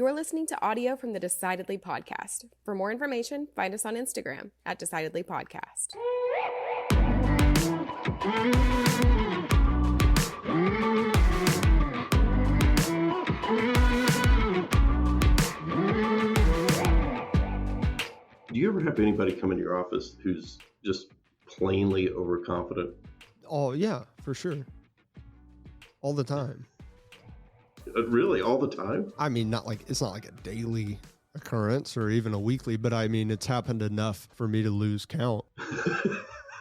You're listening to audio from the Decidedly podcast. For more information, find us on Instagram at Decidedly Podcast. Do you ever have anybody come into your office who's just plainly overconfident? Oh, yeah, for sure. All the time. Really? All the time? I mean, it's not like a daily occurrence or even a weekly, but I mean, it's happened enough for me to lose count.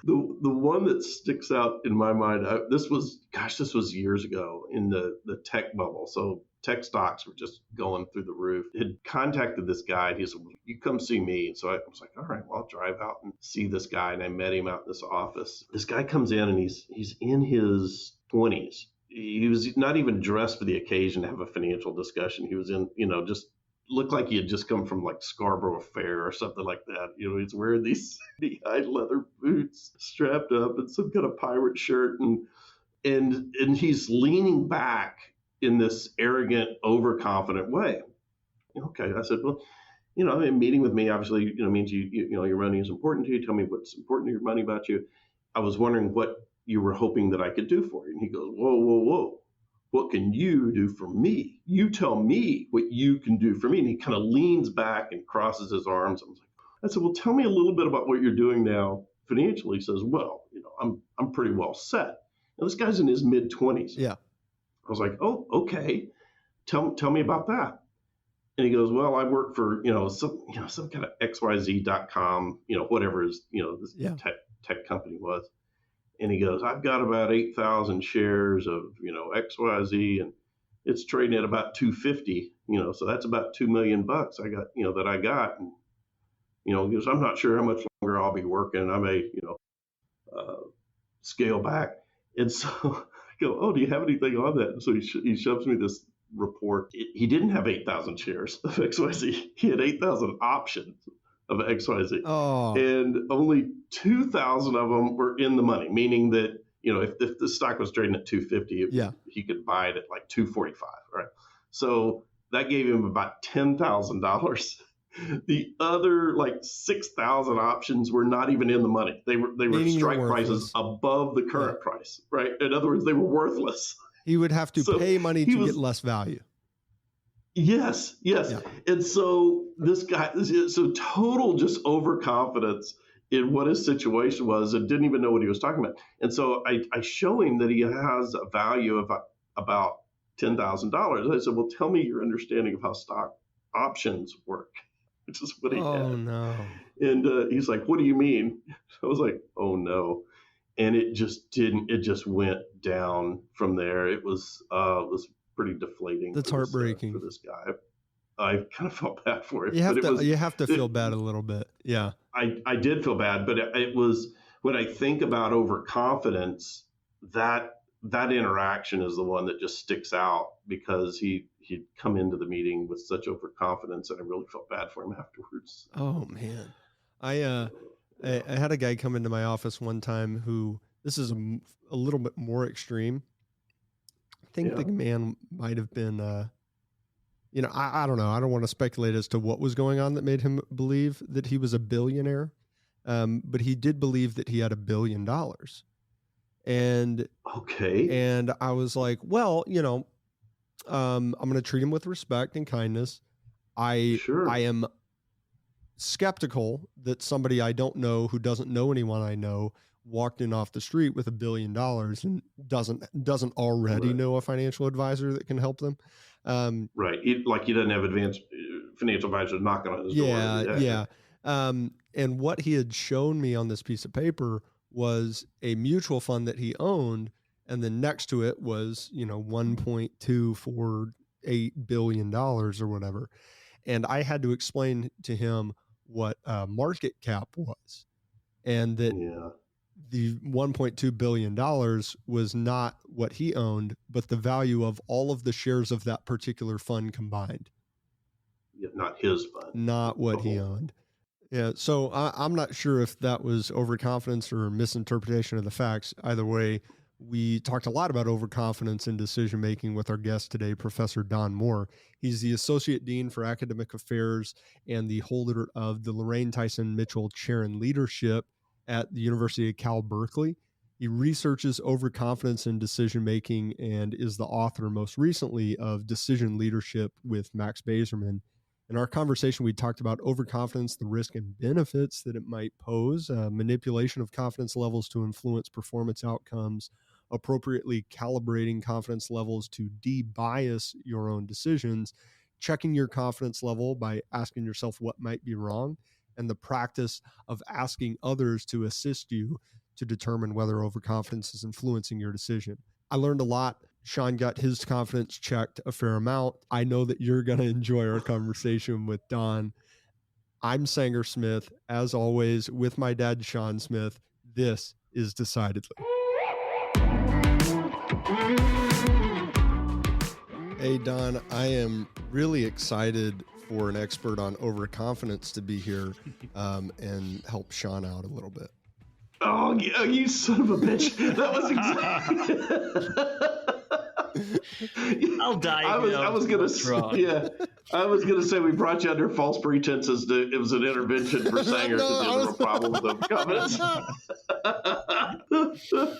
The one that sticks out in my mind, this was years ago in the tech bubble. So tech stocks were just going through the roof. Had contacted this guy. He said, well, you come see me. And so I was like, all right, well, I'll drive out and see this guy. And I met him out in this office. This guy comes in and he's in his 20s. He was not even dressed for the occasion to have a financial discussion. He was in, just looked like he had just come from like Scarborough Fair or something like that. He's wearing these high leather boots strapped up and some kind of pirate shirt. And he's leaning back in this arrogant, overconfident way. Okay. I said, well, meeting with me obviously, means your money is important to you. Tell me what's important to your money about you. I was wondering what you were hoping that I could do for you. And he goes, whoa. What can you do for me? You tell me what you can do for me. And he kind of leans back and crosses his arms. I said, well, tell me a little bit about what you're doing now financially. He says, well, I'm pretty well set. Now, this guy's in his mid-20s. Yeah. I was like, oh, okay. Tell me about that. And he goes, well, I work for, some kind of XYZ.com, whatever this tech company was. And he goes, I've got about 8,000 shares of, XYZ, and it's trading at about 250, so that's about $2 million I got, that I got. And, he goes, I'm not sure how much longer I'll be working. I may, scale back. And so I go, oh, do you have anything on that? And so he shoves me this report. He didn't have 8,000 shares of XYZ. He had 8,000 options of XYZ. Oh. And only 2,000 of them were in the money, meaning that, if the stock was trading at 250, he could buy it at like 245, right? So that gave him about $10,000. The other like 6,000 options were not even in the money. They were strike prices above the current price, right? In other words, they were worthless. He would have to pay money to get less value. Yes. Yeah. And so this guy, so total just overconfidence in what his situation was and didn't even know what he was talking about. And so I show him that he has a value of about $10,000. I said, well, tell me your understanding of how stock options work, which is what he had. Oh, no. And he's like, what do you mean? I was like, oh, no. And it just went down from there. It was pretty deflating. That's heartbreaking for this guy. I kind of felt bad for him. You have to feel bad a little bit. Yeah. I did feel bad, but it was when I think about overconfidence, that interaction is the one that just sticks out because he'd come into the meeting with such overconfidence, and I really felt bad for him afterwards. Oh man, I had a guy come into my office one time who, this is a little bit more extreme. I think the man might have been, I don't know. I don't want to speculate as to what was going on that made him believe that he was a billionaire. But he did believe that he had $1 billion. And I was like, well, I'm going to treat him with respect and kindness. I am skeptical that somebody I don't know who doesn't know anyone I know walked in off the street with $1 billion and doesn't already know a financial advisor that can help them. Right. He doesn't have advanced financial advisors knocking on his door. Yeah. And what he had shown me on this piece of paper was a mutual fund that he owned. And then next to it was, $1.248 billion or whatever. And I had to explain to him what market cap was, and that the $1.2 billion was not what he owned, but the value of all of the shares of that particular fund combined. Yeah, not his fund. Not what he owned. Yeah. So I'm not sure if that was overconfidence or misinterpretation of the facts. Either way, We talked a lot about overconfidence in decision making with our guest today, Professor Don Moore. He's the Associate Dean for Academic Affairs and the holder of the Lorraine Tyson Mitchell Chair in Leadership at the University of Cal Berkeley. He researches overconfidence in decision making and is the author most recently of Decision Leadership with Max Bazerman. In our conversation, we talked about overconfidence, the risk and benefits that it might pose, manipulation of confidence levels to influence performance outcomes, appropriately calibrating confidence levels to de-bias your own decisions, checking your confidence level by asking yourself what might be wrong, and the practice of asking others to assist you to determine whether overconfidence is influencing your decision. I learned a lot. Sean got his confidence checked a fair amount. I know that you're going to enjoy our conversation with Don. I'm Sanger Smith, as always, with my dad, Sean Smith. This is Decidedly. Hey, Don, I am really excited for an expert on overconfidence to be here and help Sean out a little bit. Oh, you son of a bitch. That was exactly. I'll die. I was going to say we brought you under false pretenses. It was an intervention for Sanger because there was a problem with overconfidence.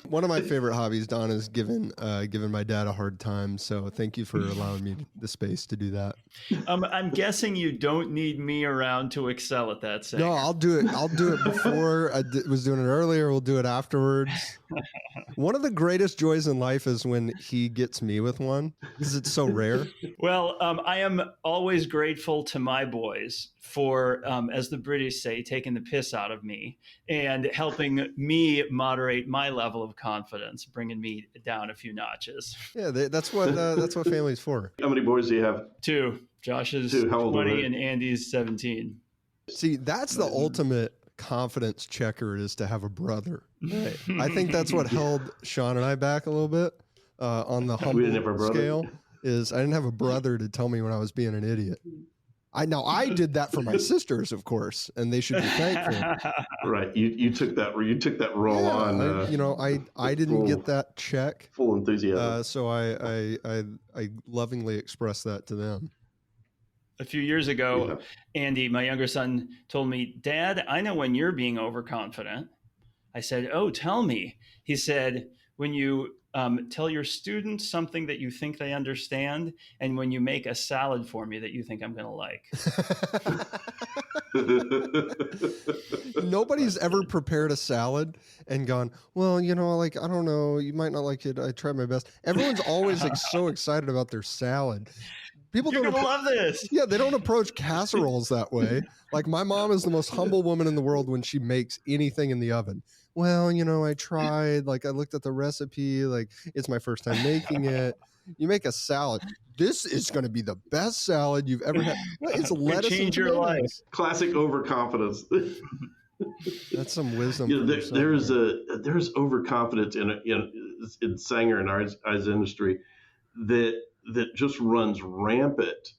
One of my favorite hobbies, Don, is giving my dad a hard time. So thank you for allowing me the space to do that. I'm guessing you don't need me around to excel at that. Sanger. No, I'll do it. I'll do it before. I was doing it earlier. We'll do it afterwards. One of the greatest joys in life is when he gets me with one because it's so rare. Well, I am always grateful to my boys for, as the British say, taking the piss out of me and helping me moderate my level of confidence, bringing me down a few notches. Yeah, that's what family's for. How many boys do you have? 2. Josh is 20 and Andy's 17. See, that's the ultimate confidence checker, is to have a brother. Right? I think that's what held Sean and I back a little bit on the humble scale. Is I didn't have a brother to tell me when I was being an idiot. I did that for my sisters, of course, and they should be thankful. Right, you took that role on. I didn't get that check. Full enthusiasm. So I lovingly expressed that to them. A few years ago, Andy, my younger son, told me, "Dad, I know when you're being overconfident." I said, "Oh, tell me." He said, "When you tell your students something that you think they understand, and when you make a salad for me that you think I'm going to like." Nobody's ever prepared a salad and gone, well, I don't know, you might not like it. I tried my best. Everyone's always so excited about their salad. People You're going to love this. Yeah, they don't approach casseroles that way. Like, my mom is the most humble woman in the world when she makes anything in the oven. Well, I tried, I looked at the recipe, it's my first time making it. You make a salad. This is going to be the best salad you've ever had. It's lettuce change and your life. Classic overconfidence. That's some wisdom. There's overconfidence in Sanger and our industry that just runs rampant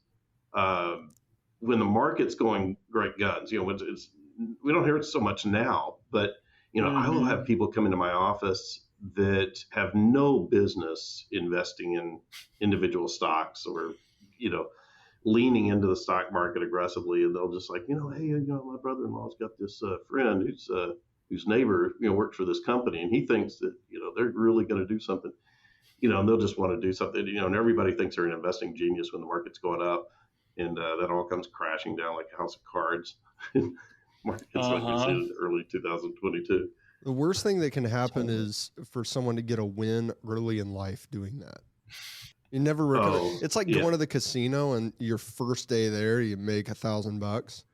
when the market's going great guns. We don't hear it so much now, but I will have people come into my office that have no business investing in individual stocks or leaning into the stock market aggressively, and they'll just hey, my brother-in-law's got this friend whose neighbor works for this company, and he thinks that they're really going to do something. And they'll just want to do something, and everybody thinks they're an investing genius when the market's going up, and that all comes crashing down like a house of cards. Markets like we see in early 2022. The worst thing that can happen is for someone to get a win early in life doing that. You never recover. It's like going to the casino and your first day there, you make $1,000.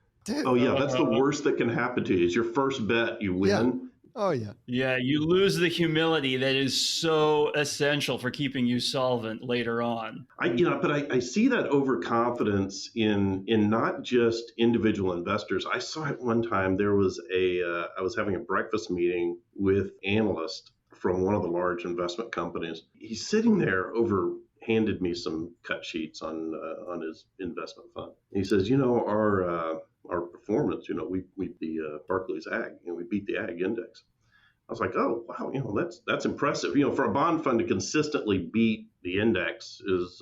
Oh yeah, that's the worst that can happen to you. Is your first bet you win. Yeah. Oh yeah. Yeah, you lose the humility that is so essential for keeping you solvent later on. But I see that overconfidence in not just individual investors. I saw it one time. There was I was having a breakfast meeting with analyst from one of the large investment companies. He's sitting there handed me some cut sheets on his investment fund. He says, our performance, we beat the Barclays Ag, we beat the Ag index. I was like, oh, wow, that's impressive. For a bond fund to consistently beat the index is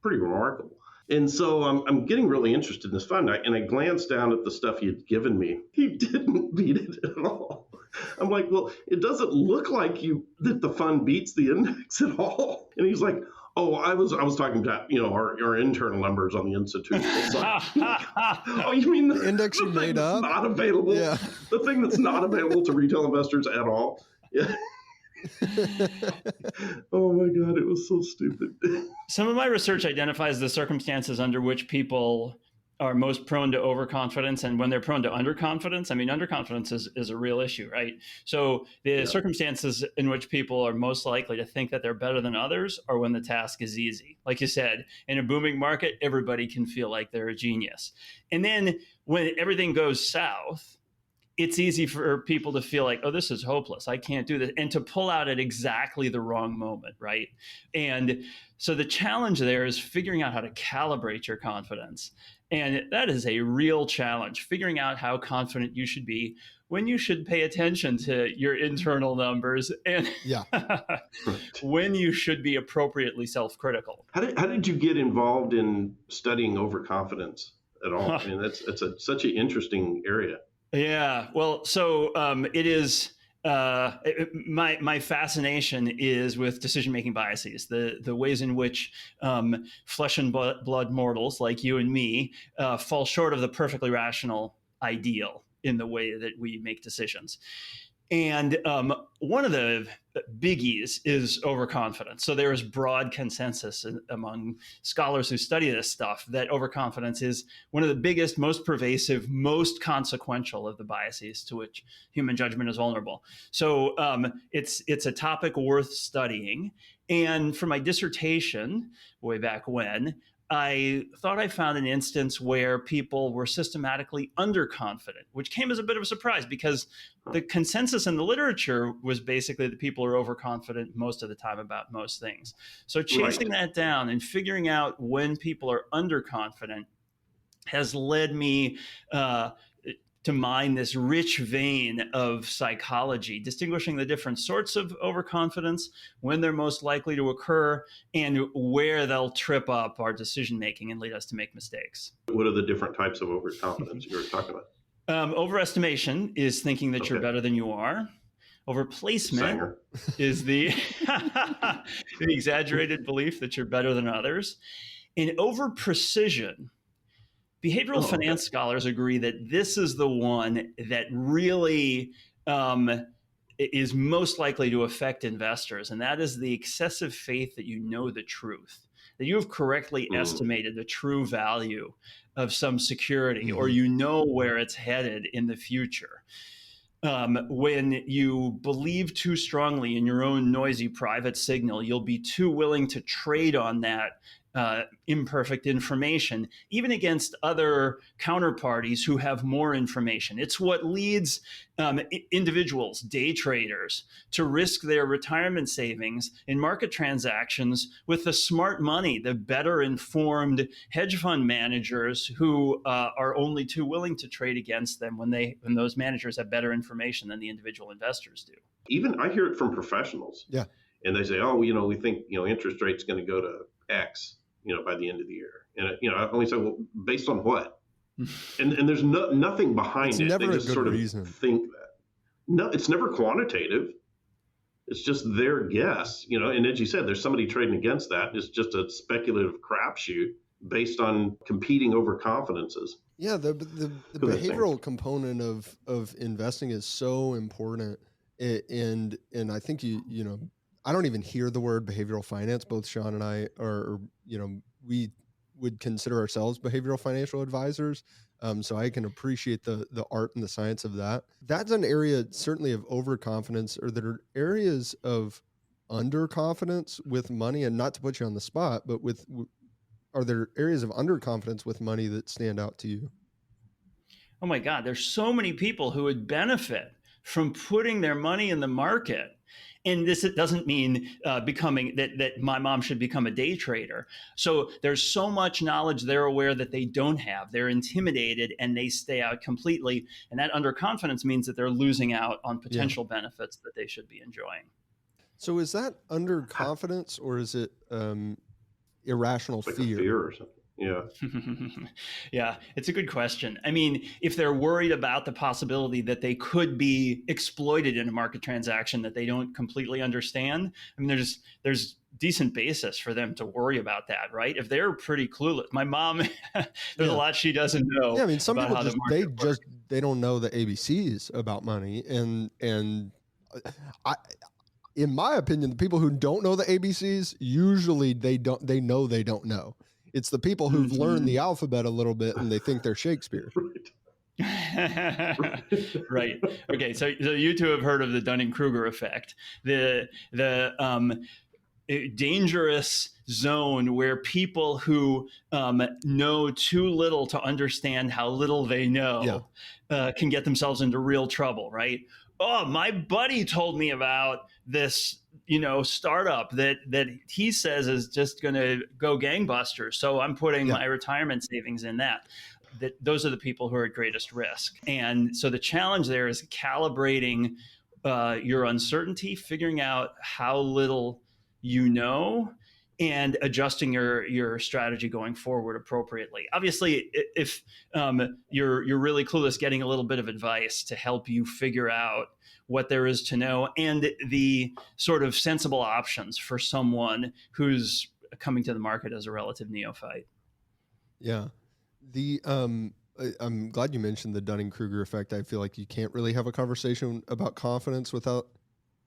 pretty remarkable. And so I'm getting really interested in this fund. And I glanced down at the stuff he had given me. He didn't beat it at all. I'm like, well, it doesn't look like that the fund beats the index at all. And he's like, oh, I was talking about our internal numbers on the institutional side. Oh, you mean the index you made up? Not available. Yeah. The thing that's not available to retail investors at all. Yeah. Oh my God, it was so stupid. Some of my research identifies the circumstances under which people are most prone to overconfidence, and when they're prone to underconfidence. I mean, underconfidence is a real issue, right? So the circumstances in which people are most likely to think that they're better than others are when the task is easy. Like you said, in a booming market, everybody can feel like they're a genius. And then when everything goes south, it's easy for people to feel like, oh, this is hopeless. I can't do this. And to pull out at exactly the wrong moment, right? And so the challenge there is figuring out how to calibrate your confidence. And that is a real challenge, figuring out how confident you should be when you should pay attention to your internal numbers and when you should be appropriately self-critical. How did you get involved in studying overconfidence at all? I mean, that's such an interesting area. Yeah, well, so it is. My fascination is with decision-making biases, the ways in which flesh and blood mortals like you and me fall short of the perfectly rational ideal in the way that we make decisions. And one of the biggies is overconfidence. So there is broad consensus among scholars who study this stuff that overconfidence is one of the biggest, most pervasive, most consequential of the biases to which human judgment is vulnerable. So it's a topic worth studying. And for my dissertation, way back when, I thought I found an instance where people were systematically underconfident, which came as a bit of a surprise because the consensus in the literature was basically that people are overconfident most of the time about most things. So chasing that down and figuring out when people are underconfident has led me to mine this rich vein of psychology, distinguishing the different sorts of overconfidence, when they're most likely to occur, and where they'll trip up our decision-making and lead us to make mistakes. What are the different types of overconfidence you were talking about? Overestimation is thinking that you're better than you are. Overplacement is the exaggerated belief that you're better than others. And overprecision, behavioral finance scholars agree that this is the one that really is most likely to affect investors, and that is the excessive faith that you know the truth, that you have correctly estimated the true value of some security, or you know where it's headed in the future. When you believe too strongly in your own noisy private signal, you'll be too willing to trade on that imperfect information, even against other counterparties who have more information. It's what leads individuals, day traders, to risk their retirement savings in market transactions with the smart money, the better informed hedge fund managers who are only too willing to trade against them when those managers have better information than the individual investors do. Even I hear it from professionals. Yeah. And they say, oh, we think, interest rate's going to go to X, by the end of the year. And, I only say, well, based on what? And there's nothing behind it. Never they just a good sort of reason. think that. No, it's never quantitative. It's just their guess, and as you said, there's somebody trading against that. It's just a speculative crapshoot based on competing overconfidences. Yeah, the behavioral component of investing is so important. And I think I don't even hear the word behavioral finance. Both Sean and I are, we would consider ourselves behavioral financial advisors. So I can appreciate the art and the science of that. That's an area certainly of overconfidence, or there are areas of underconfidence with money. And not to put you on the spot, but are there areas of underconfidence with money that stand out to you? Oh my God, there's so many people who would benefit from putting their money in the market. And this doesn't mean becoming that my mom should become a day trader. So there's so much knowledge they're aware that they don't have. They're intimidated and they stay out completely. And that underconfidence means that they're losing out on potential benefits that they should be enjoying. So is that underconfidence or is it irrational like fear? Fear or something. Yeah. Yeah, it's a good question. I mean, if they're worried about the possibility that they could be exploited in a market transaction that they don't completely understand, I mean, there's decent basis for them to worry about that, right? If they're pretty clueless, my mom, there's a lot she doesn't know. Yeah, I mean, some people they don't know the ABCs about money, and in my opinion, the people who don't know the ABCs usually they don't know. It's the people who've learned the alphabet a little bit and they think they're Shakespeare. Right. Okay. So you two have heard of the Dunning-Kruger effect, the dangerous zone where people who know too little to understand how little they know can get themselves into real trouble. Right. Oh, my buddy told me about this, startup that he says is just going to go gangbusters. So I'm putting my retirement savings in that. Those are the people who are at greatest risk. And so the challenge there is calibrating your uncertainty, figuring out how little you know, and adjusting your strategy going forward appropriately. Obviously, if you're really clueless, getting a little bit of advice to help you figure out what there is to know and the sort of sensible options for someone who's coming to the market as a relative neophyte. Yeah. I'm glad you mentioned the Dunning-Kruger effect. I feel like you can't really have a conversation about confidence without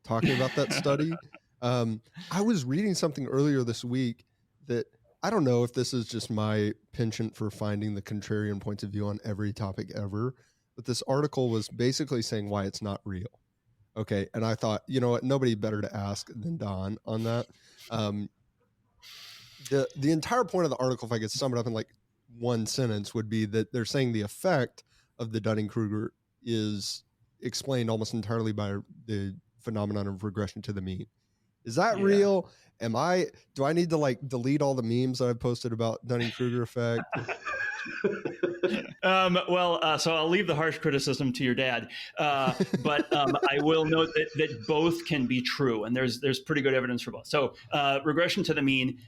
talking about that study. I was reading something earlier this week that I don't know if this is just my penchant for finding the contrarian points of view on every topic ever, but this article was basically saying why it's not real. Okay. And I thought, you know what, nobody better to ask than Don on that. The entire point of the article, if I could sum it up in like one sentence, would be that they're saying the effect of the Dunning-Kruger is explained almost entirely by the phenomenon of regression to the mean. Is that real? Do I need to like delete all the memes that I've posted about Dunning-Kruger effect? So I'll leave the harsh criticism to your dad, but I will note that both can be true, and there's pretty good evidence for both. So regression to the mean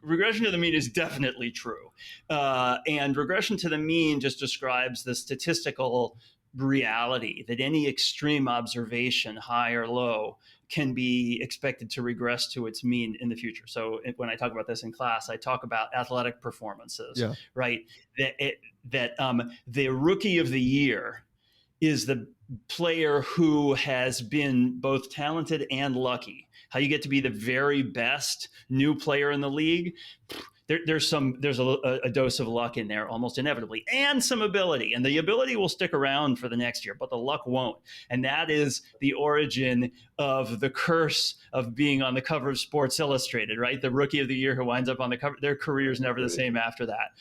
is definitely true, and regression to the mean just describes the statistical reality that any extreme observation, high or low, can be expected to regress to its mean in the future. So when I talk about this in class, I talk about athletic performances, right? That the rookie of the year is the player who has been both talented and lucky. How you get to be the very best new player in the league, there's a dose of luck in there almost inevitably, and some ability. And the ability will stick around for the next year, but the luck won't. And that is the origin of the curse of being on the cover of Sports Illustrated, right? The rookie of the year who winds up on the cover, their career is never the same after that.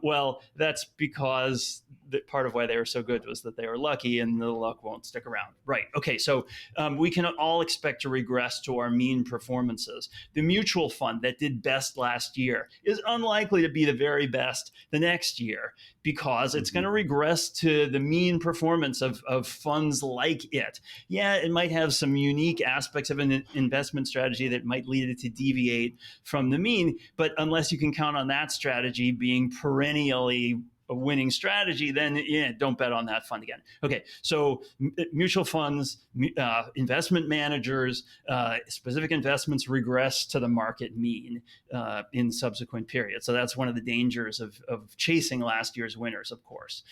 Well, that's because part of why they were so good was that they were lucky, and the luck won't stick around. Right. Okay. So we can all expect to regress to our mean performances. The mutual fund that did best last year is unlikely to be the very best the next year, because it's going to regress to the mean performance of funds like it. Yeah, it might have some unique aspects of an investment strategy that might lead it to deviate from the mean, but unless you can count on that strategy being perennially a winning strategy, then don't bet on that fund again. Okay, so mutual funds, investment managers, specific investments regress to the market mean in subsequent periods. So that's one of the dangers of chasing last year's winners, of course.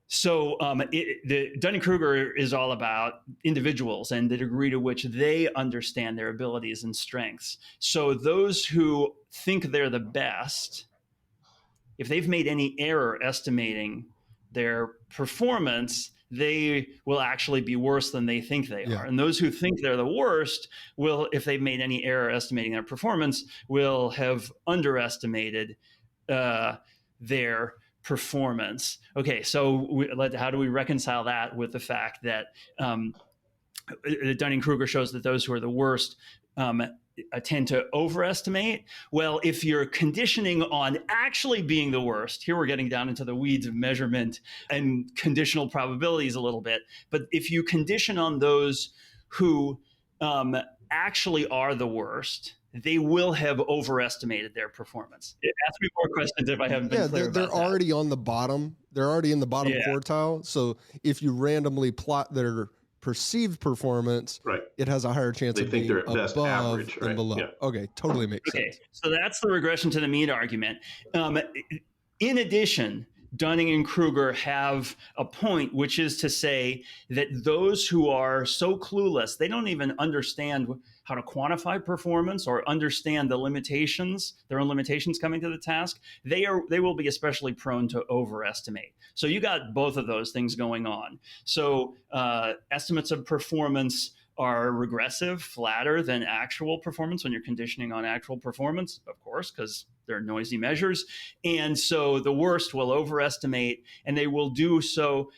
So the Dunning-Kruger is all about individuals and the degree to which they understand their abilities and strengths. So those who think they're the best, if they've made any error estimating their performance, they will actually be worse than they think they are. And those who think they're the worst will, if they've made any error estimating their performance, will have underestimated their performance. Okay, so how do we reconcile that with the fact that Dunning-Kruger shows that those who are the worst tend to overestimate? Well, if you're conditioning on actually being the worst, here we're getting down into the weeds of measurement and conditional probabilities a little bit. But if you condition on those who actually are the worst, they will have overestimated their performance. Ask me more questions if I haven't been clear about that. They're already on the bottom. They're already in the bottom quartile. So if you randomly plot their perceived performance, it has a higher chance of being above best average, than below. Yeah. Okay, totally makes sense. So that's the regression to the mean argument. In addition, Dunning and Kruger have a point, which is to say that those who are so clueless, they don't even understand how to quantify performance or understand the limitations, their own limitations coming to the task, they will be especially prone to overestimate. So you got both of those things going on. So estimates of performance are regressive, flatter than actual performance when you're conditioning on actual performance, of course, because they're noisy measures. And so the worst will overestimate, and they will do so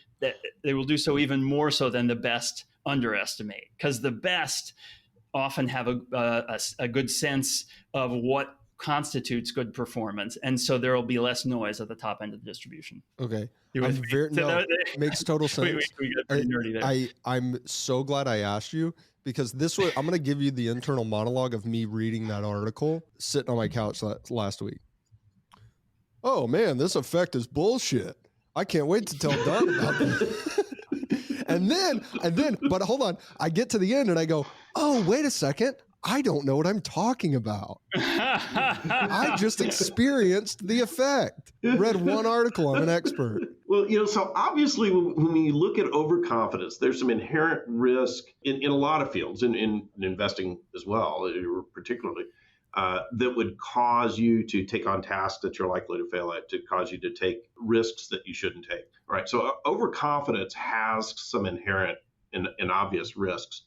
even more so than the best underestimate, because the best often have a good sense of what constitutes good performance, and so there will be less noise at the top end of the distribution. Okay, makes total sense. I'm so glad I asked you, because I'm going to give you the internal monologue of me reading that article sitting on my couch last week. Oh man, this effect is bullshit. I can't wait to tell Don about this. And then, but hold on, I get to the end and I go, oh, wait a second. I don't know what I'm talking about. I just experienced the effect. Read one article. I'm an expert. Well, so obviously when you look at overconfidence, there's some inherent risk in a lot of fields, in investing as well, particularly, that would cause you to take on tasks that you're likely to fail at, to cause you to take risks that you shouldn't take. Right. So overconfidence has some inherent and obvious risks.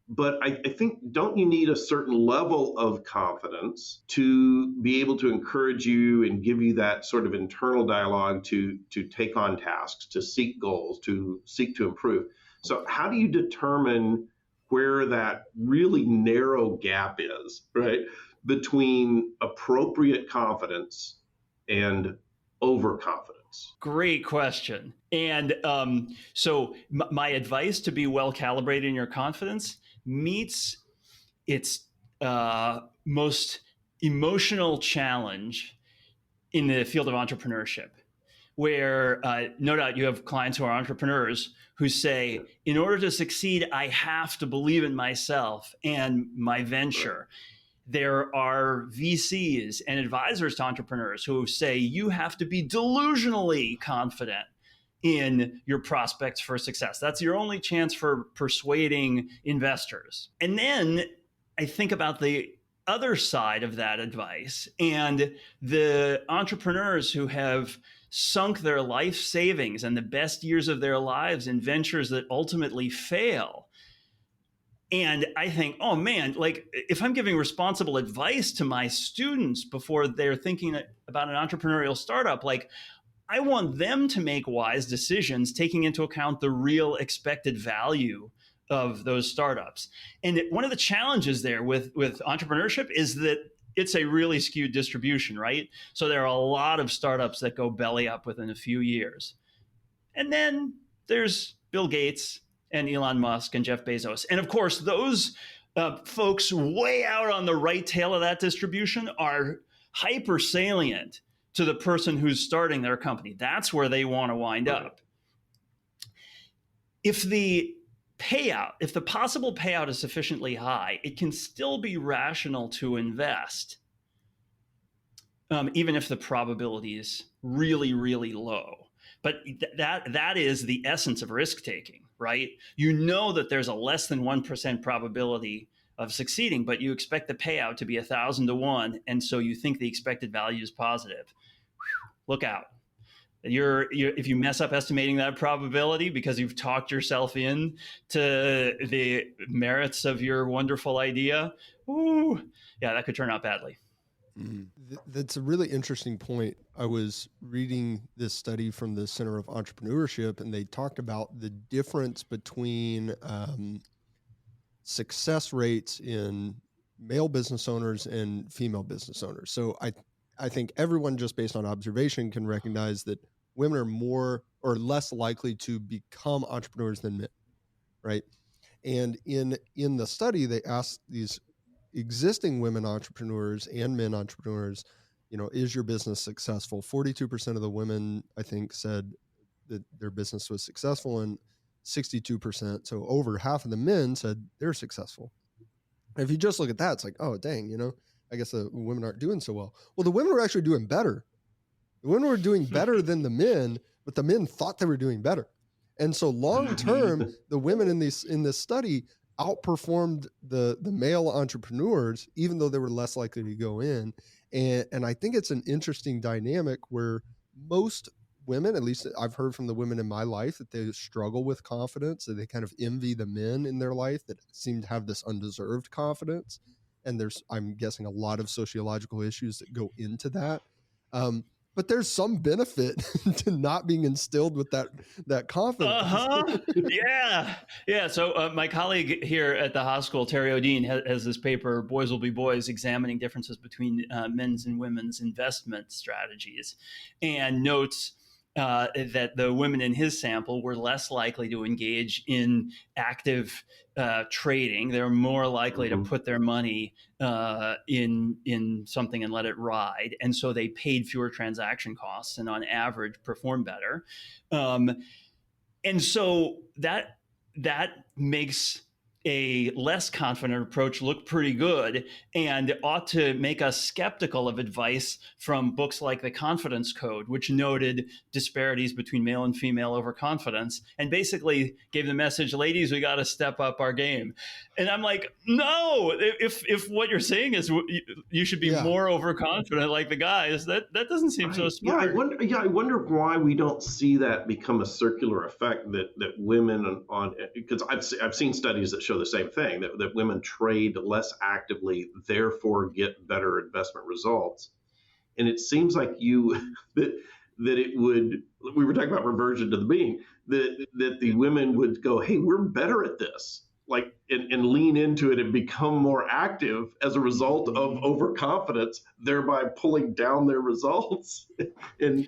But I think, don't you need a certain level of confidence to be able to encourage you and give you that sort of internal dialogue to take on tasks, to seek goals, to seek to improve? So how do you determine where that really narrow gap is, right, between appropriate confidence and overconfidence? Great question. And so my advice to be well calibrated in your confidence meets its most emotional challenge in the field of entrepreneurship, where no doubt you have clients who are entrepreneurs who say, in order to succeed, I have to believe in myself and my venture. There are VCs and advisors to entrepreneurs who say you have to be delusionally confident in your prospects for success. That's your only chance for persuading investors. And then I think about the other side of that advice and the entrepreneurs who have sunk their life savings and the best years of their lives in ventures that ultimately fail. And I think, oh man, like if I'm giving responsible advice to my students before they're thinking about an entrepreneurial startup, like I want them to make wise decisions, taking into account the real expected value of those startups. And one of the challenges there with entrepreneurship is that it's a really skewed distribution, right? So there are a lot of startups that go belly up within a few years. And then there's Bill Gates and Elon Musk and Jeff Bezos. And of course, those folks way out on the right tail of that distribution are hyper salient to the person who's starting their company. That's where they want to wind up. If the possible payout is sufficiently high, it can still be rational to invest, even if the probability is really, really low. But that is the essence of risk taking, right? You know that there's a less than 1% probability of succeeding, but you expect the payout to be 1,000 to 1, and so you think the expected value is positive. Look out. If you mess up estimating that probability because you've talked yourself in to the merits of your wonderful idea, that could turn out badly. That's a really interesting point. I was reading this study from the Center of Entrepreneurship, and they talked about the difference between success rates in male business owners and female business owners. So I think everyone, just based on observation, can recognize that women are more or less likely to become entrepreneurs than men, right? And in the study, they asked these existing women entrepreneurs and men entrepreneurs, is your business successful? 42% of the women, I think, said that their business was successful, and 62%, so over half of the men, said they're successful. And if you just look at that, it's like, oh, dang, I guess the women aren't doing so well. Well, the women were actually doing better. The women were doing better than the men, but the men thought they were doing better. And so long term, the women in this study outperformed the male entrepreneurs, even though they were less likely to go in. And I think it's an interesting dynamic where most women, at least I've heard from the women in my life, that they struggle with confidence, that they kind of envy the men in their life that seem to have this undeserved confidence. And there's, I'm guessing, a lot of sociological issues that go into that. But there's some benefit to not being instilled with that confidence. Yeah. So my colleague here at the hospital, Terry O'Dean, has this paper, Boys Will Be Boys, examining differences between men's and women's investment strategies, and notes that the women in his sample were less likely to engage in active trading. They're more likely to put their money in something and let it ride. And so they paid fewer transaction costs and on average performed better. And so that makes a less confident approach look pretty good, and ought to make us skeptical of advice from books like The Confidence Code, which noted disparities between male and female overconfidence and basically gave the message, ladies, we got to step up our game. And I'm like, no, if what you're saying is you should be more overconfident like the guys, that doesn't seem so smart. I wonder why we don't see that become a circular effect that women because I've seen studies that show the same thing, that women trade less actively, therefore get better investment results. And it seems like that it would, we were talking about reversion to the mean, that the women would go, hey, we're better at this, like, and lean into it and become more active as a result of overconfidence, thereby pulling down their results. And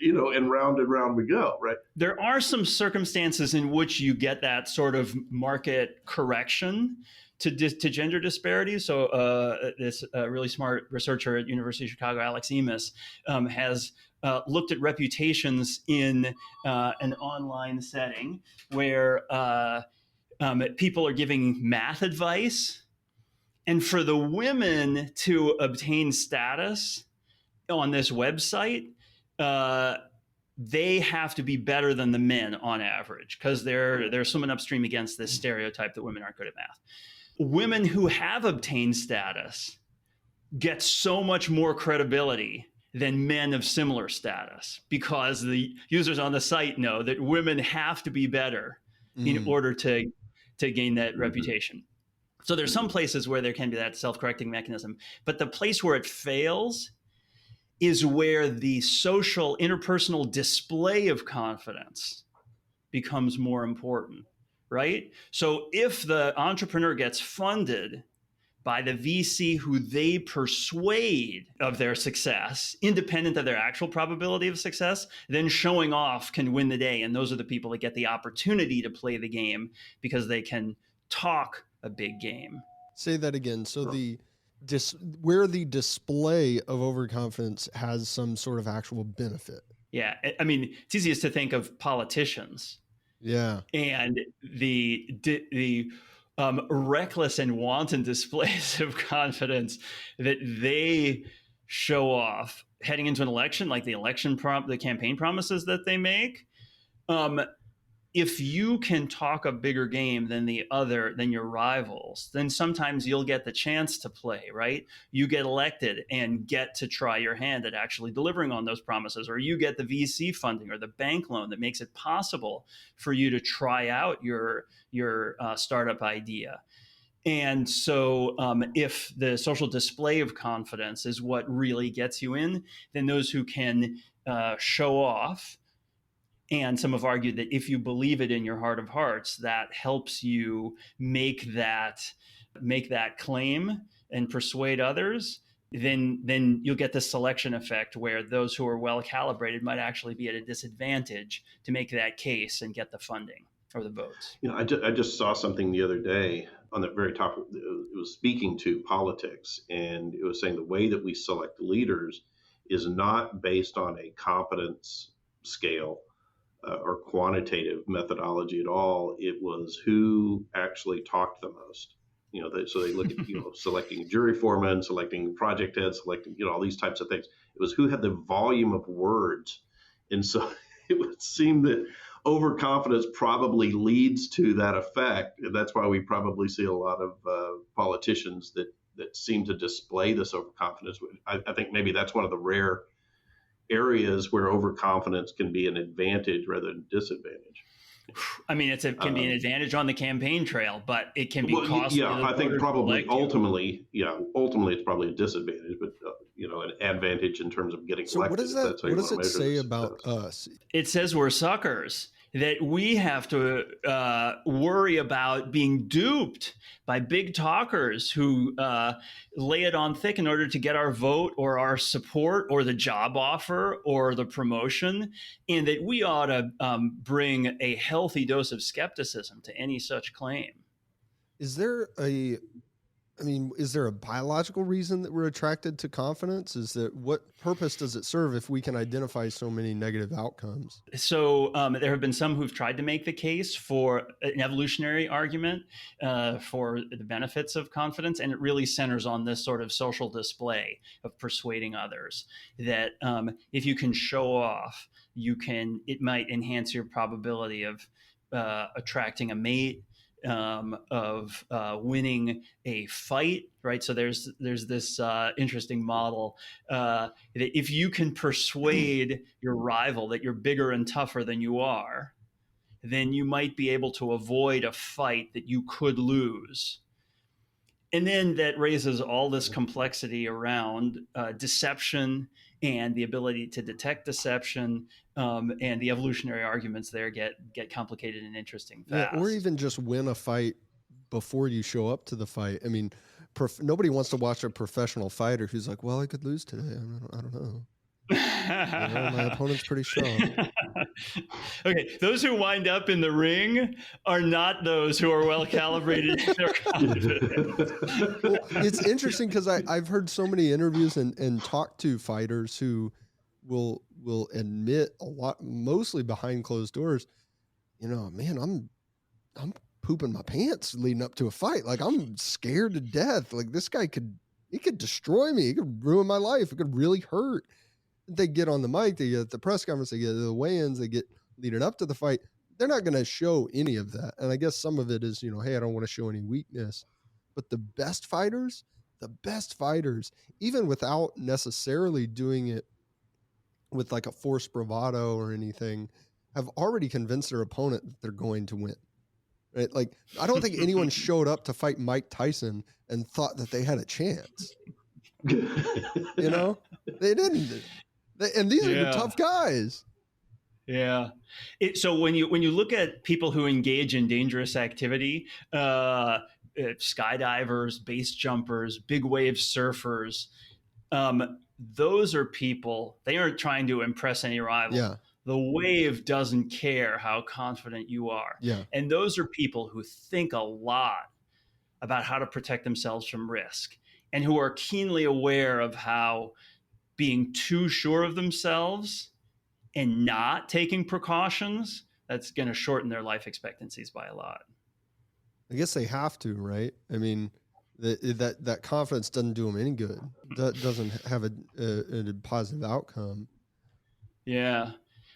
round and round we go, right? There are some circumstances in which you get that sort of market correction to gender disparities. So this really smart researcher at University of Chicago, Alex Emis, has looked at reputations in an online setting where people are giving math advice. And for the women to obtain status on this website, they have to be better than the men on average, because they're swimming upstream against this stereotype that women aren't good at math. Women who have obtained status get so much more credibility than men of similar status, because the users on the site know that women have to be better in order to gain that reputation. So there's some places where there can be that self-correcting mechanism, but the place where it fails is where the social interpersonal display of confidence becomes more important, right? So if the entrepreneur gets funded by the VC who they persuade of their success, independent of their actual probability of success, then showing off can win the day. And those are the people that get the opportunity to play the game because they can talk a big game. Say that again. So where the display of overconfidence has some sort of actual benefit. Yeah. I mean, it's easiest to think of politicians. Yeah. And the reckless and wanton displays of confidence that they show off heading into an election, like the campaign promises that they make. If you can talk a bigger game than your rivals, then sometimes you'll get the chance to play, right? You get elected and get to try your hand at actually delivering on those promises, or you get the VC funding or the bank loan that makes it possible for you to try out your startup idea. And so if the social display of confidence is what really gets you in, then those who can show off, and some have argued that if you believe it in your heart of hearts, that helps you make that claim and persuade others, then you'll get this selection effect where those who are well calibrated might actually be at a disadvantage to make that case and get the funding or the votes. I just saw something the other day on the very topic. It was speaking to politics, and it was saying the way that we select leaders is not based on a competence scale or quantitative methodology at all. It was who actually talked the most. So they look at selecting a jury foreman, selecting project heads, selecting all these types of things. It was who had the volume of words, and so it would seem that overconfidence probably leads to that effect, and that's why we probably see a lot of politicians that seem to display this overconfidence. I think maybe that's one of the rare areas where overconfidence can be an advantage rather than disadvantage. I mean, it can be an advantage on the campaign trail, but it can be costly. Yeah, I think probably ultimately it's probably a disadvantage, but an advantage in terms of getting elected. So what does it say about us? It says we're suckers, that we have to worry about being duped by big talkers who lay it on thick in order to get our vote or our support or the job offer or the promotion, and that we ought to bring a healthy dose of skepticism to any such claim. Is there a biological reason that we're attracted to confidence? What purpose does it serve if we can identify so many negative outcomes? So there have been some who've tried to make the case for an evolutionary argument for the benefits of confidence, and it really centers on this sort of social display of persuading others that if you can show off, it might enhance your probability of attracting a mate, of winning a fight, right? So there's this interesting model that if you can persuade your rival that you're bigger and tougher than you are, then you might be able to avoid a fight that you could lose. And then that raises all this complexity around deception and the ability to detect deception, and the evolutionary arguments there get complicated and interesting fast. Yeah, or even just win a fight before you show up to the fight. I mean, nobody wants to watch a professional fighter who's like, well, I could lose today. I don't know. My opponent's pretty strong. Okay, those who wind up in the ring are not those who are well calibrated in their confidence. Well, it's interesting because I've heard so many interviews and talked to fighters who will admit a lot, mostly behind closed doors, man, I'm pooping my pants leading up to a fight. Like, I'm scared to death. Like, this guy he could destroy me. He could ruin my life. It could really hurt. They get on the mic, they get the press conference, they get the weigh-ins, they get leading up to the fight. They're not going to show any of that. And I guess some of it is, hey, I don't want to show any weakness. But the best fighters, even without necessarily doing it with like a forced bravado or anything, have already convinced their opponent that they're going to win. Right? Like, I don't think anyone showed up to fight Mike Tyson and thought that they had a chance. They didn't. And these are the tough guys. Yeah. So when you look at people who engage in dangerous activity, skydivers, base jumpers, big wave surfers, those are people, they aren't trying to impress any rival. Yeah. The wave doesn't care how confident you are. Yeah. And those are people who think a lot about how to protect themselves from risk and who are keenly aware of how being too sure of themselves and not taking precautions, that's going to shorten their life expectancies by a lot. I guess they have to, right? I mean, that confidence doesn't do them any good. That doesn't have a positive outcome. Yeah.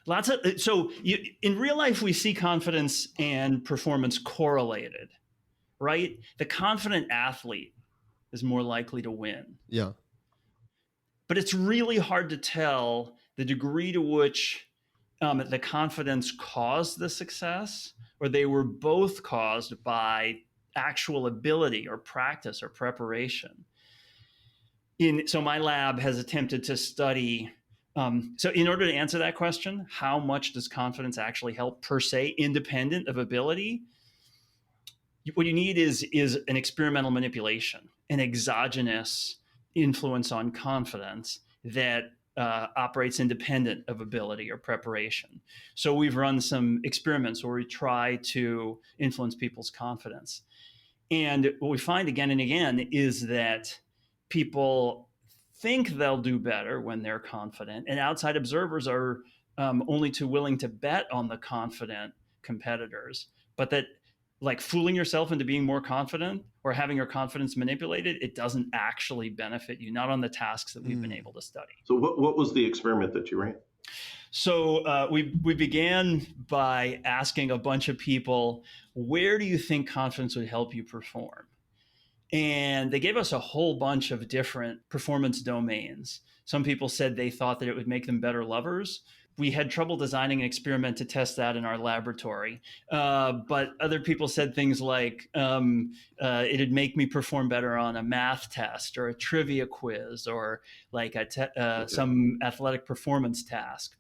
In real life, we see confidence and performance correlated, right? The confident athlete is more likely to win. Yeah. But it's really hard to tell the degree to which the confidence caused the success, or they were both caused by actual ability or practice or preparation. So my lab has attempted to study. So in order to answer that question, how much does confidence actually help per se, independent of ability? What you need is an experimental manipulation, an exogenous influence on confidence that operates independent of ability or preparation. So we've run some experiments where we try to influence people's confidence. And what we find again and again is that people think they'll do better when they're confident, and outside observers are only too willing to bet on the confident competitors, but that like fooling yourself into being more confident or having your confidence manipulated, it doesn't actually benefit you, not on the tasks that we've been able to study. So what was the experiment that you ran? So we began by asking a bunch of people, where do you think confidence would help you perform? And they gave us a whole bunch of different performance domains. Some people said they thought that it would make them better lovers. We had trouble designing an experiment to test that in our laboratory. But other people said things like, it'd make me perform better on a math test or a trivia quiz or like some athletic performance task.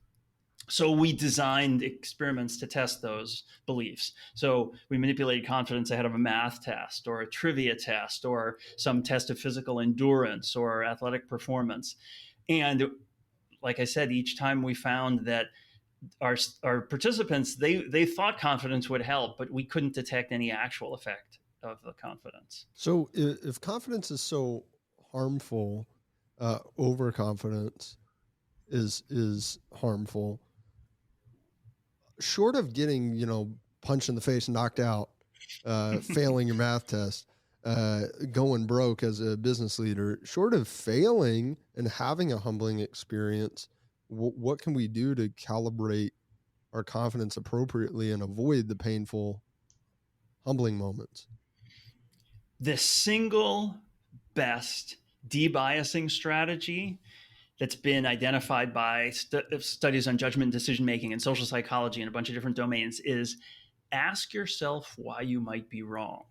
So we designed experiments to test those beliefs. So we manipulated confidence ahead of a math test or a trivia test or some test of physical endurance or athletic performance. And like I said, each time we found that our participants, they thought confidence would help, but we couldn't detect any actual effect of the confidence. So if confidence is so harmful, overconfidence is harmful, short of getting, punched in the face, knocked out, failing your math test, going broke as a business leader, short of failing and having a humbling experience, what can we do to calibrate our confidence appropriately and avoid the painful, humbling moments? The single best debiasing strategy that's been identified by studies on judgment and decision-making and social psychology and a bunch of different domains is ask yourself why you might be wrong.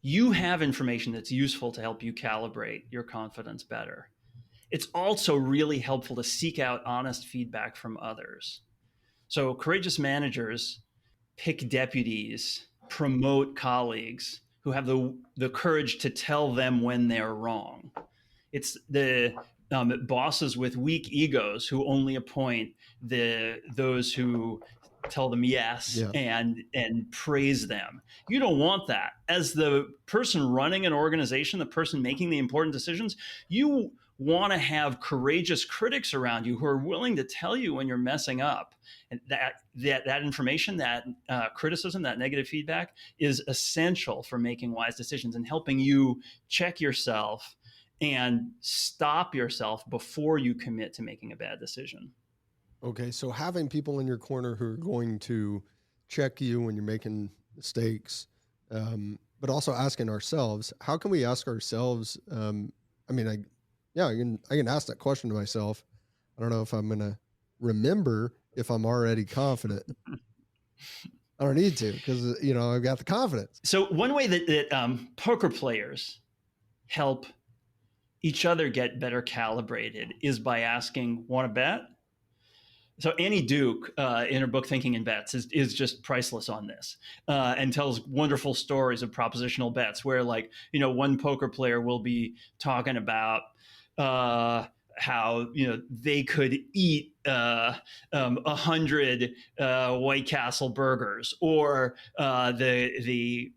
You have information that's useful to help you calibrate your confidence better. It's also really helpful to seek out honest feedback from others. So courageous managers pick deputies, promote colleagues who have the courage to tell them when they're wrong. It's the bosses with weak egos who only appoint those who tell them yes and praise them. You don't want that. As the person running an organization, the person making the important decisions, you want to have courageous critics around you who are willing to tell you when you're messing up. And that information, that criticism, that negative feedback is essential for making wise decisions and helping you check yourself and stop yourself before you commit to making a bad decision. Okay, so having people in your corner who are going to check you when you're making mistakes, but also asking ourselves, how can we ask ourselves? I can ask that question to myself. I don't know if I'm going to remember if I'm already confident. I don't need to because, I've got the confidence. So one way that poker players help each other get better calibrated is by asking, want to bet? So Annie Duke in her book Thinking in Bets is just priceless on this and tells wonderful stories of propositional bets where one poker player will be talking about how they could eat 100 White Castle burgers or the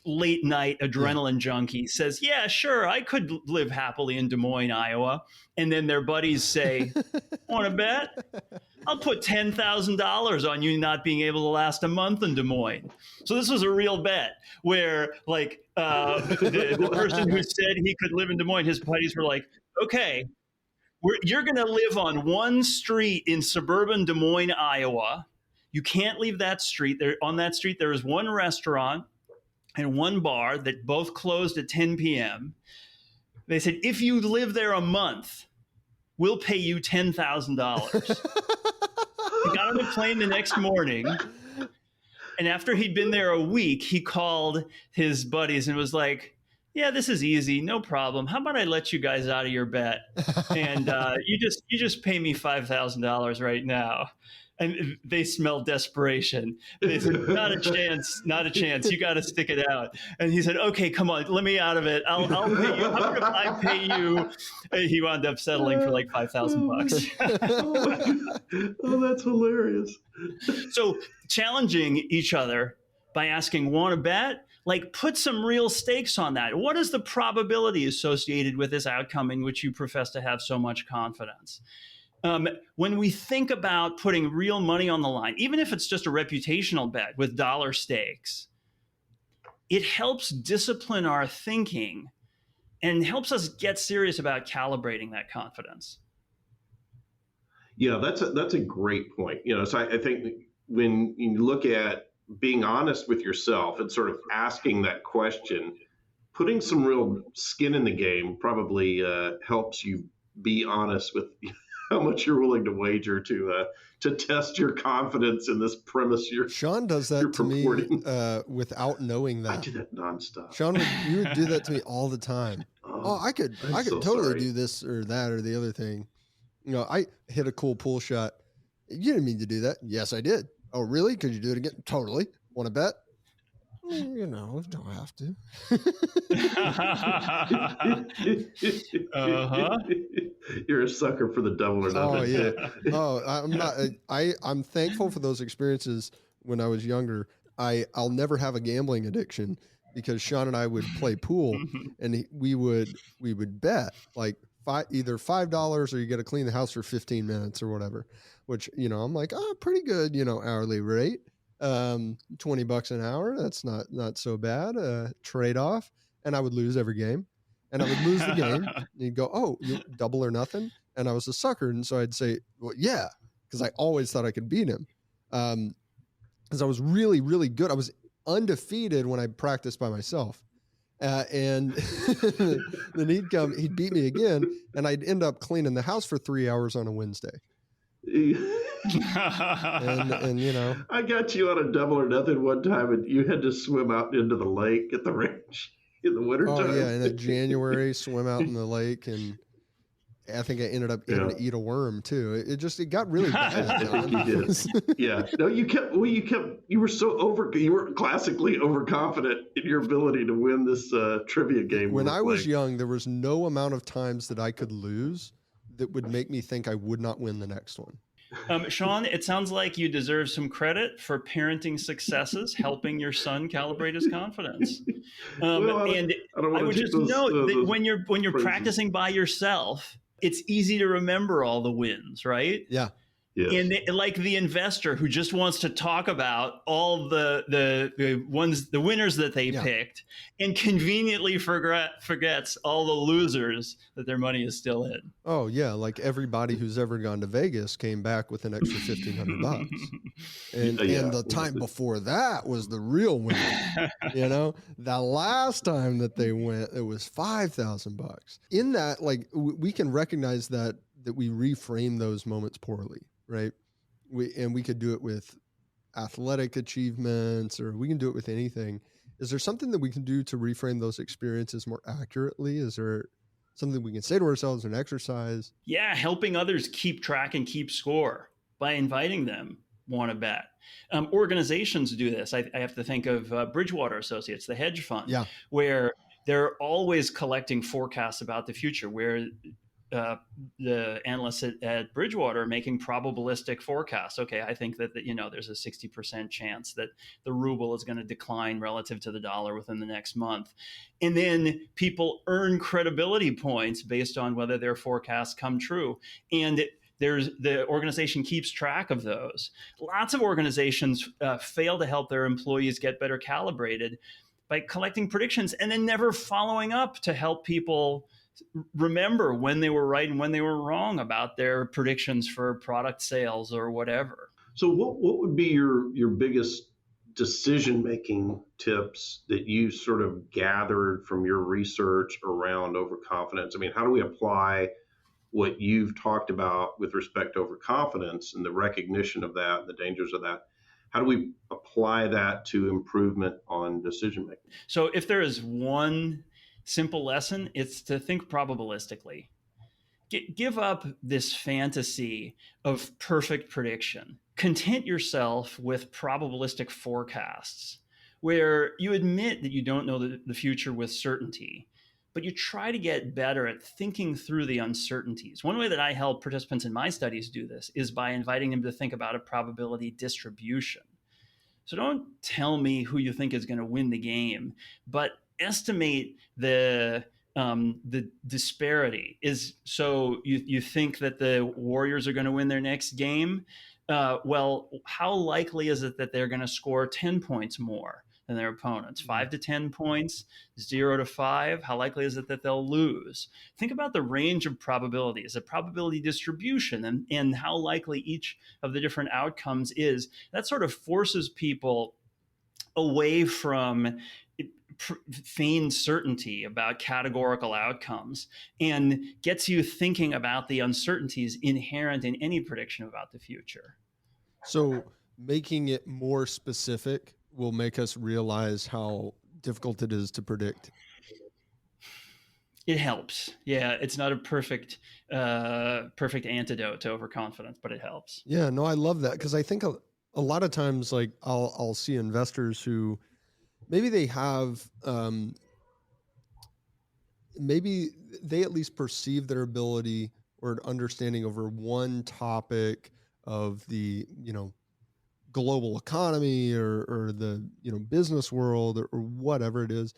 late night adrenaline junkie says, yeah, sure, I could live happily in Des Moines, Iowa. And then their buddies say, want to bet? I'll put $10,000 on you not being able to last a month in Des Moines. So this was a real bet where the person who said he could live in Des Moines, his buddies were like, okay, you're going to live on one street in suburban Des Moines, Iowa. You can't leave that street. On that street, there is one restaurant and one bar that both closed at 10 p.m. They said, if you live there a month, we'll pay you $10,000. He got on the plane the next morning And after he'd been there a week, he called his buddies and was like, yeah, this is easy. No problem. How about I let you guys out of your bet? And you just pay me $5,000 right now. And they smelled desperation. They said, not a chance, not a chance. You got to stick it out. And he said, okay, come on, let me out of it. I'll pay you. How about if I pay you? He wound up settling for like $5,000. Oh, that's hilarious. So challenging each other by asking, want to bet? Like, put some real stakes on that. What is the probability associated with this outcome in which you profess to have so much confidence? When we think about putting real money on the line, even if it's just a reputational bet with dollar stakes, it helps discipline our thinking and helps us get serious about calibrating that confidence. Yeah, that's a great point. So I think when you look at being honest with yourself and sort of asking that question, putting some real skin in the game probably helps you be honest with how much you're willing to wager to test your confidence in this premise Sean does that to me without knowing that. I do that nonstop. Sean, you would do that to me all the time. I could totally do this or that or the other thing. I hit a cool pull shot. You didn't mean to do that. Yes, I did. Oh, really? Could you do it again? Totally. Want to bet? Don't have to. You're a sucker for the double or nothing. Oh, yeah. I'm not. I'm thankful for those experiences when I was younger. I'll never have a gambling addiction because Sean and I would play pool and we would bet like either $5 or you get to clean the house for 15 minutes or whatever, which, I'm like, pretty good, hourly rate. $20 an hour. That's not so bad. Trade off. And I would lose every game and I would lose the game. And you'd go, oh, you double or nothing. And I was a sucker. And so I'd say, well, yeah, because I always thought I could beat him. Because I was really, really good. I was undefeated when I practiced by myself. And then he'd beat me again, and I'd end up cleaning the house for 3 hours on a Wednesday. and I got you on a double or nothing one time, and you had to swim out into the lake at the ranch in the wintertime. Oh, yeah, in January, swim out in the lake, and I think I ended up having to eat a worm too. It got really bad. I think you did. Yeah. No, you were classically overconfident in your ability to win this trivia game. When I was young, there was no amount of times that I could lose that would make me think I would not win the next one. Sean, it sounds like you deserve some credit for parenting successes, helping your son calibrate his confidence. And I would just note that when you're practicing by yourself, it's easy to remember all the wins, right? Yeah. Yes. And like the investor who just wants to talk about all the winners that they picked and conveniently forgets all the losers that their money is still in. Oh yeah, like everybody who's ever gone to Vegas came back with an extra $1,500, and the time before that was the real winner. The last time that they went, it was $5,000. In that, like we can recognize that we reframe those moments poorly. Right. We could do it with athletic achievements, or we can do it with anything. Is there something that we can do to reframe those experiences more accurately? Is there something we can say to ourselves, an exercise? Yeah. Helping others keep track and keep score by inviting them want to bet. Organizations do this. I have to think of Bridgewater Associates, the hedge fund, where they're always collecting forecasts about the future, where the analysts at Bridgewater are making probabilistic forecasts. Okay, I think that there's a 60% chance that the ruble is going to decline relative to the dollar within the next month. And then people earn credibility points based on whether their forecasts come true. And the organization keeps track of those. Lots of organizations fail to help their employees get better calibrated by collecting predictions and then never following up to help people remember when they were right and when they were wrong about their predictions for product sales or whatever. So what would be your biggest decision-making tips that you sort of gathered from your research around overconfidence? I mean, how do we apply what you've talked about with respect to overconfidence and the recognition of that, and the dangers of that? how do we apply that to improvement on decision making? So if there is one simple lesson, it's to think probabilistically. Give up this fantasy of perfect prediction. Content yourself with probabilistic forecasts where you admit that you don't know the future with certainty, but you try to get better at thinking through the uncertainties. One way that I help participants in my studies do this is by inviting them to think about a probability distribution. So don't tell me who you think is going to win the game, but estimate the disparity. Is so you think that the Warriors are going to win their next game? Well, how likely is it that they're going to score 10 points more than their opponents? 5 to 10 points, 0 to 5. How likely is it that they'll lose? Think about the range of probabilities, the probability distribution, and how likely each of the different outcomes is. That sort of forces people away from feigned certainty about categorical outcomes and gets you thinking about the uncertainties inherent in any prediction about the future. So making it more specific will make us realize how difficult it is to predict. It helps. Yeah, it's not a perfect antidote to overconfidence, but it helps. Yeah, no, I love that, because I think a lot of times, like I'll see investors who maybe they have maybe they at least perceive their ability or understanding over one topic of the global economy or the business world or whatever it is.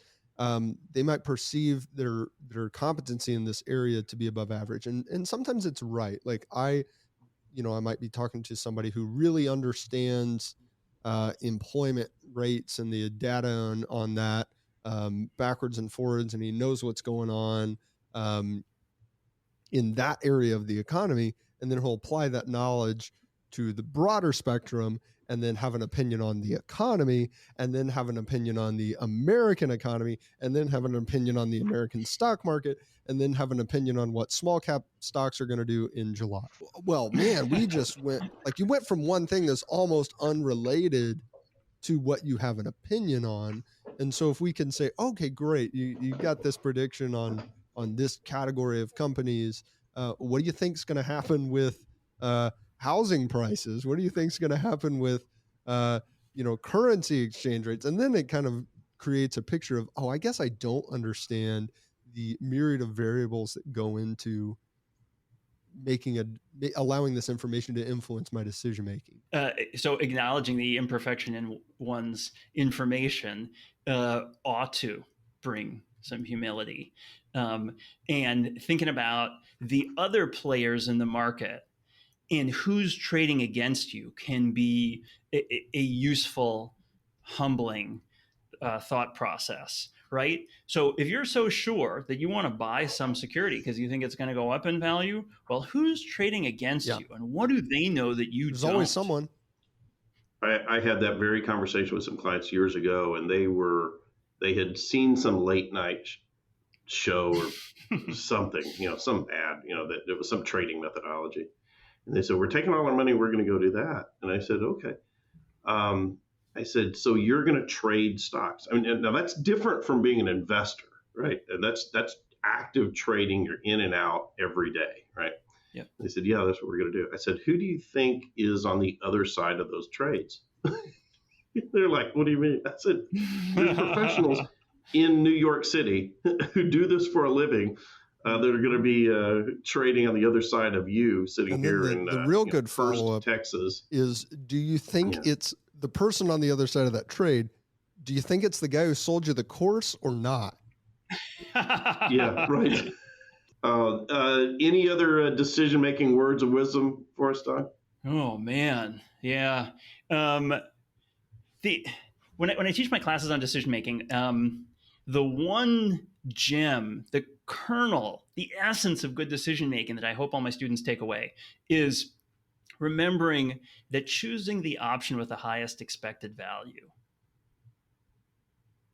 They might perceive their competency in this area to be above average, and sometimes it's right. Like I might be talking to somebody who really understands employment rates and the data on that backwards and forwards, and he knows what's going on in that area of the economy, and then he'll apply that knowledge to the broader spectrum, and then have an opinion on the economy, and then have an opinion on the American economy, and then have an opinion on the American stock market, and then have an opinion on what small cap stocks are going to do in July. Well, man, we just you went from one thing that's almost unrelated to what you have an opinion on. And so if we can say, okay, great, you got this prediction on this category of companies, what do you think is going to happen with housing prices? What do you think is going to happen with currency exchange rates? And then it kind of creates a picture of, I guess I don't understand the myriad of variables that go into allowing this information to influence my decision making. So acknowledging the imperfection in one's information ought to bring some humility, and thinking about the other players in the market and who's trading against you can be a useful, humbling thought process, right? So if you're so sure that you want to buy some security because you think it's going to go up in value, well, who's trading against you, and what do they know that you There's don't? always someone. I had that very conversation with some clients years ago, and they had seen some late night show or something, some ad, that it was some trading methodology. And they said, we're taking all our money, we're going to go do that. And I said, okay. I said, so you're going to trade stocks. I mean, now that's different from being an investor, right? And that's active trading. You're in and out every day, right? Yeah. They said, yeah, that's what we're going to do. I said, who do you think is on the other side of those trades? They're like, what do you mean? I said, there's professionals in New York City who do this for a living. That are going to be trading on the other side of you sitting here in the real good follow-up Texas. Is, do you think it's the person on the other side of that trade? Do you think it's the guy who sold you the course or not? Yeah, right. Any other decision-making words of wisdom for us, Don? Oh man, yeah. When I teach my classes on decision making, the one gem, the kernel, the essence of good decision making that I hope all my students take away is remembering that choosing the option with the highest expected value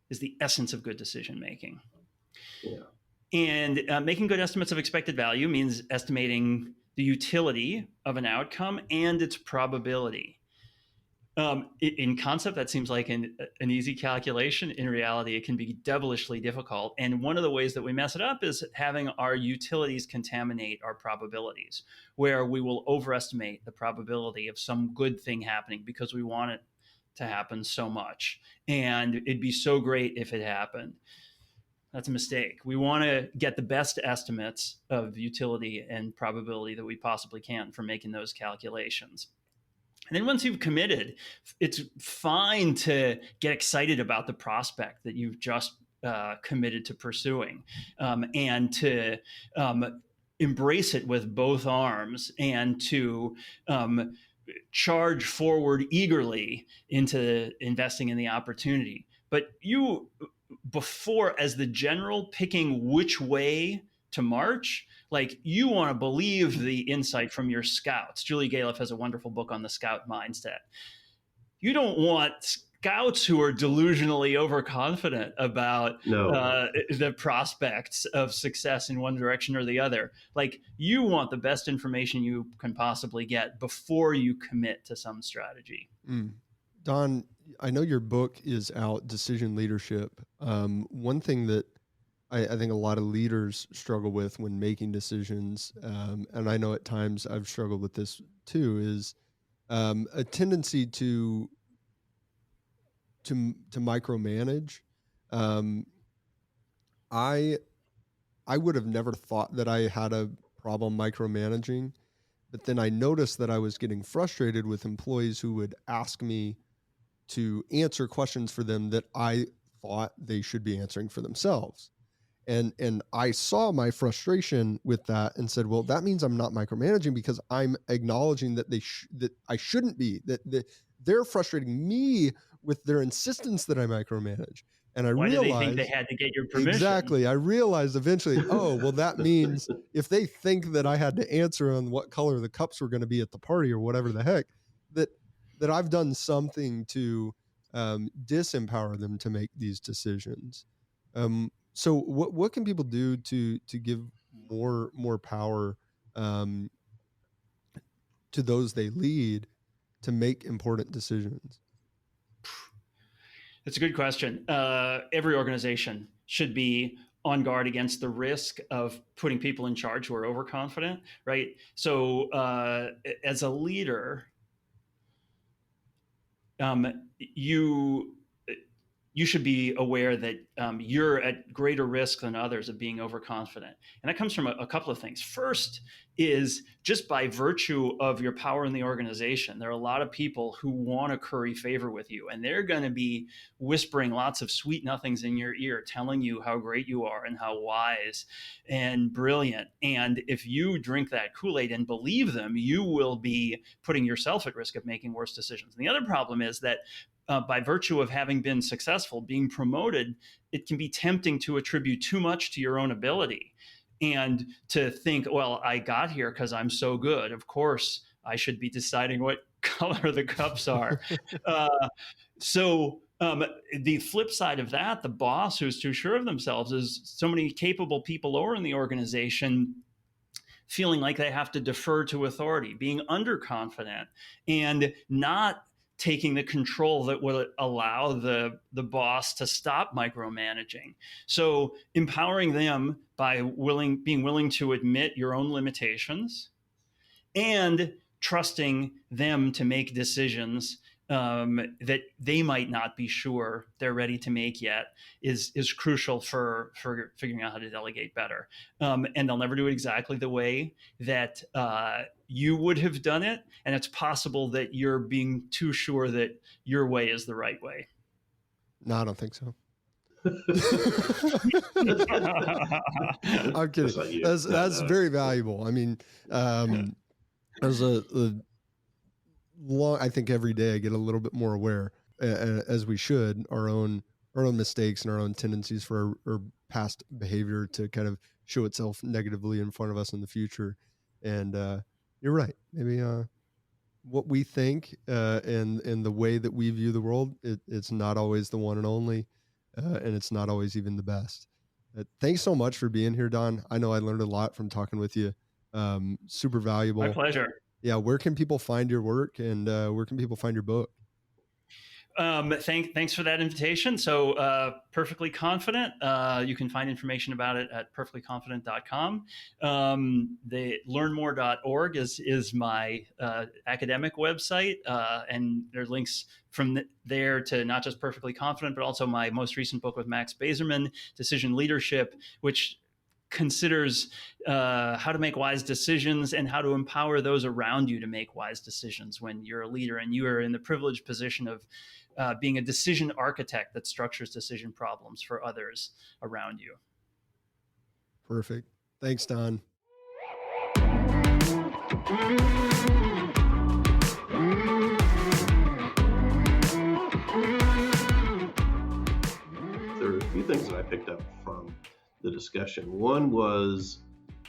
is the essence of good decision making. Yeah. And making good estimates of expected value means estimating the utility of an outcome and its probability. In concept, that seems like an easy calculation. In reality, it can be devilishly difficult. And one of the ways that we mess it up is having our utilities contaminate our probabilities, where we will overestimate the probability of some good thing happening because we want it to happen so much. And it'd be so great if it happened. That's a mistake. We want to get the best estimates of utility and probability that we possibly can for making those calculations. And then once you've committed, it's fine to get excited about the prospect that you've just committed to pursuing, and to embrace it with both arms, and to charge forward eagerly into investing in the opportunity. But you, before, as the general, picking which way to march, like, you want to believe the insight from your scouts. Julie Galiff has a wonderful book on the scout mindset. You don't want scouts who are delusionally overconfident about the prospects of success in one direction or the other. Like, you want the best information you can possibly get before you commit to some strategy. Don, I know your book is out, Decision Leadership. One thing that I think a lot of leaders struggle with when making decisions, and I know at times I've struggled with this too, is a tendency to micromanage. I would have never thought that I had a problem micromanaging, but then I noticed that I was getting frustrated with employees who would ask me to answer questions for them that I thought they should be answering for themselves. And I saw my frustration with that and said, well, that means I'm not micromanaging, because I'm acknowledging that that I shouldn't be, that they're frustrating me with their insistence that I micromanage. And I realized, why did they think they had to get your permission? Exactly. I realized eventually, oh, well, that means if they think that I had to answer on what color the cups were going to be at the party or whatever the heck, that I've done something to disempower them to make these decisions. So what can people do to give more power to those they lead to make important decisions? It's a good question. Every organization should be on guard against the risk of putting people in charge who are overconfident, right? So as a leader, you should be aware that you're at greater risk than others of being overconfident. And that comes from a couple of things. First is, just by virtue of your power in the organization, there are a lot of people who want to curry favor with you, and they're going to be whispering lots of sweet nothings in your ear, telling you how great you are and how wise and brilliant. And if you drink that Kool-Aid and believe them, you will be putting yourself at risk of making worse decisions. And the other problem is that by virtue of having been successful, being promoted, it can be tempting to attribute too much to your own ability, and to think, well, I got here because I'm so good. Of course, I should be deciding what color the cups are. So the flip side of that, the boss who's too sure of themselves, is so many capable people lower in the organization feeling like they have to defer to authority, being underconfident, and not taking the control that would allow the boss to stop micromanaging. So empowering them by being willing to admit your own limitations, and trusting them to make decisions that they might not be sure they're ready to make yet is crucial for figuring out how to delegate better. And they'll never do it exactly the way that you would have done it. And it's possible that you're being too sure that your way is the right way. No, I don't think so. I'm kidding. That's very valuable. I mean, there's I think every day I get a little bit more aware, as we should, our own mistakes and our own tendencies for our past behavior to kind of show itself negatively in front of us in the future. And you're right. Maybe what we think and the way that we view the world, it's not always the one and only, and it's not always even the best. Thanks so much for being here, Don. I know I learned a lot from talking with you. Super valuable. My pleasure. Yeah. Where can people find your work, and where can people find your book? Thanks for that invitation. So, Perfectly Confident, you can find information about it at perfectlyconfident.com. The learnmore.org is my academic website, and there are links from there to not just Perfectly Confident, but also my most recent book with Max Bazerman, Decision Leadership, which considers how to make wise decisions and how to empower those around you to make wise decisions when you're a leader and you are in the privileged position of being a decision architect that structures decision problems for others around you. Perfect. Thanks, Don. There are a few things that I picked up from the discussion. One was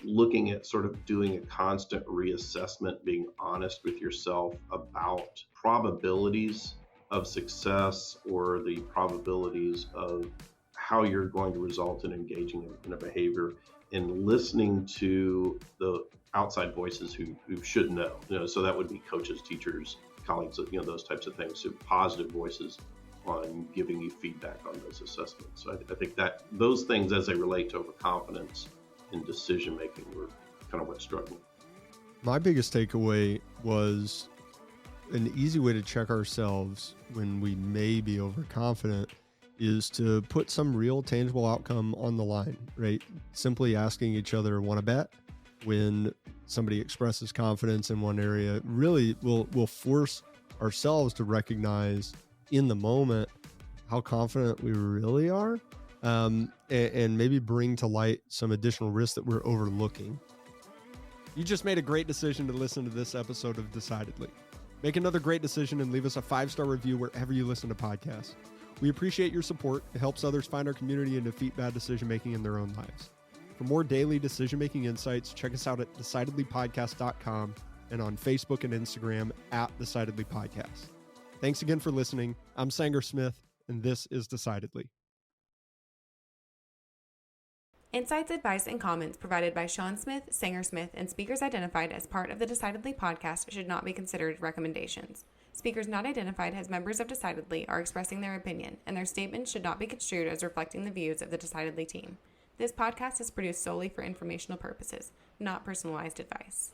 looking at sort of doing a constant reassessment, being honest with yourself about probabilities of success or the probabilities of how you're going to result in engaging in a behavior, and listening to the outside voices who should know. So that would be coaches, teachers, colleagues, those types of things. So positive voices on giving you feedback on those assessments. So I think that those things as they relate to overconfidence and decision making were kind of what struck me. My biggest takeaway was an easy way to check ourselves when we may be overconfident is to put some real tangible outcome on the line, right? Simply asking each other, want to bet? When somebody expresses confidence in one area, really will force ourselves to recognize in the moment how confident we really are, and maybe bring to light some additional risks that we're overlooking. You just made a great decision to listen to this episode of Decidedly. Make another great decision and leave us a 5-star review wherever you listen to podcasts. We appreciate your support. It helps others find our community and defeat bad decision-making in their own lives. For more daily decision-making insights, check us out at decidedlypodcast.com and on Facebook and Instagram at Decidedly Podcast. Thanks again for listening. I'm Sanger Smith, and this is Decidedly. Insights, advice, and comments provided by Sean Smith, Sanger Smith, and speakers identified as part of the Decidedly podcast should not be considered recommendations. Speakers not identified as members of Decidedly are expressing their opinion, and their statements should not be construed as reflecting the views of the Decidedly team. This podcast is produced solely for informational purposes, not personalized advice.